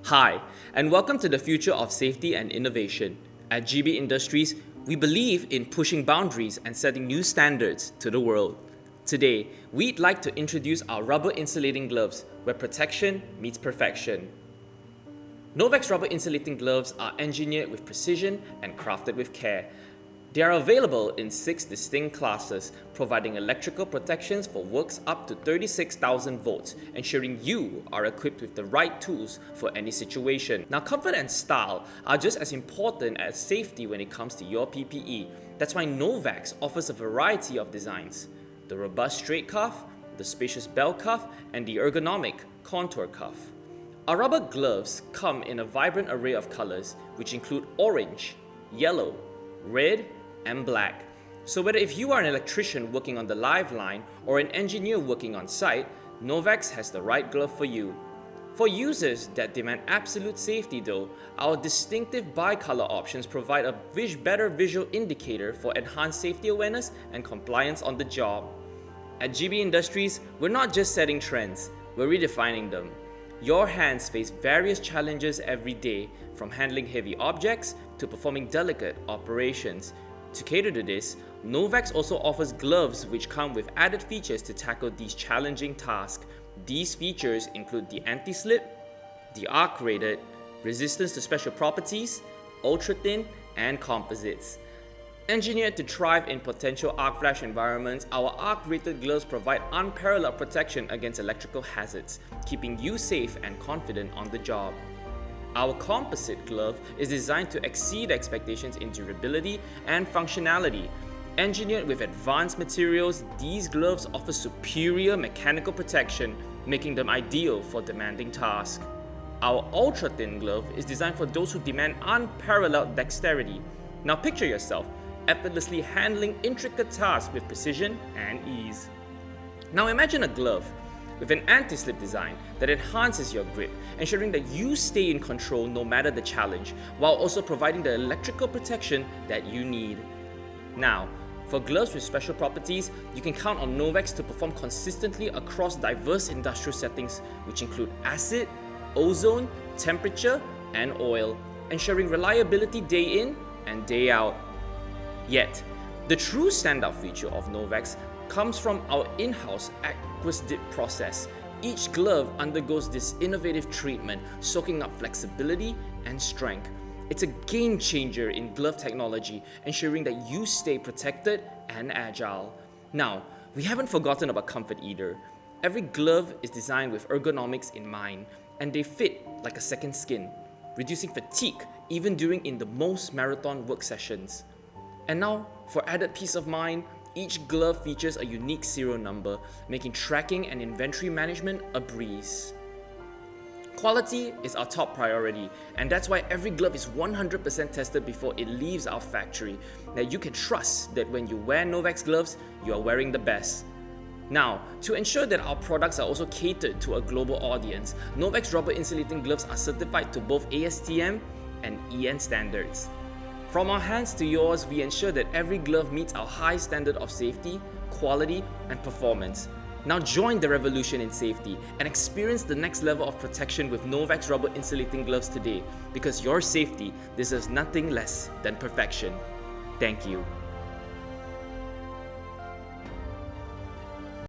Hi, and welcome to the future of safety and innovation. At GB Industries, we believe in pushing boundaries and setting new standards to the world. Today, we'd like to introduce our rubber insulating gloves, where protection meets perfection. Novax rubber insulating gloves are engineered with precision and crafted with care. They are available in 6 distinct classes, providing electrical protections for works up to 36,000 volts, ensuring you are equipped with the right tools for any situation. Now, comfort and style are just as important as safety when it comes to your PPE. That's why Novax offers a variety of designs: the robust straight cuff, the spacious bell cuff, and the ergonomic contour cuff. Our rubber gloves come in a vibrant array of colors, which include orange, yellow, red, and black. So whether if you are an electrician working on the live line or an engineer working on site, Novax has the right glove for you. For users that demand absolute safety though, our distinctive bicolor options provide a better visual indicator for enhanced safety awareness and compliance on the job. At GB Industries, we're not just setting trends, we're redefining them. Your hands face various challenges every day, from handling heavy objects to performing delicate operations. To cater to this, Novax also offers gloves which come with added features to tackle these challenging tasks. These features include the anti-slip, the arc-rated, resistance to special properties, ultra-thin, and composites. Engineered to thrive in potential arc flash environments, our arc-rated gloves provide unparalleled protection against electrical hazards, keeping you safe and confident on the job. Our composite glove is designed to exceed expectations in durability and functionality. Engineered with advanced materials, these gloves offer superior mechanical protection, making them ideal for demanding tasks. Our ultra-thin glove is designed for those who demand unparalleled dexterity. Now picture yourself effortlessly handling intricate tasks with precision and ease. Now imagine a glove with an anti-slip design that enhances your grip, ensuring that you stay in control no matter the challenge, while also providing the electrical protection that you need. Now, for gloves with special properties, you can count on Novax to perform consistently across diverse industrial settings, which include acid, ozone, temperature, and oil, ensuring reliability day in and day out. Yet, the true standout feature of Novax comes from our in-house aqueous dip process. Each glove undergoes this innovative treatment, soaking up flexibility and strength. It's a game changer in glove technology, ensuring that you stay protected and agile. Now, we haven't forgotten about comfort either. Every glove is designed with ergonomics in mind, and they fit like a second skin, reducing fatigue even during the most marathon work sessions. And now, for added peace of mind, each glove features a unique serial number, making tracking and inventory management a breeze. Quality is our top priority, and that's why every glove is 100% tested before it leaves our factory. Now you can trust that when you wear Novax gloves, you are wearing the best. Now, to ensure that our products are also catered to a global audience, Novax rubber insulating gloves are certified to both ASTM and EN standards. From our hands to yours, we ensure that every glove meets our high standard of safety, quality, and performance. Now join the revolution in safety and experience the next level of protection with Novax rubber insulating gloves today, because your safety deserves nothing less than perfection. Thank you.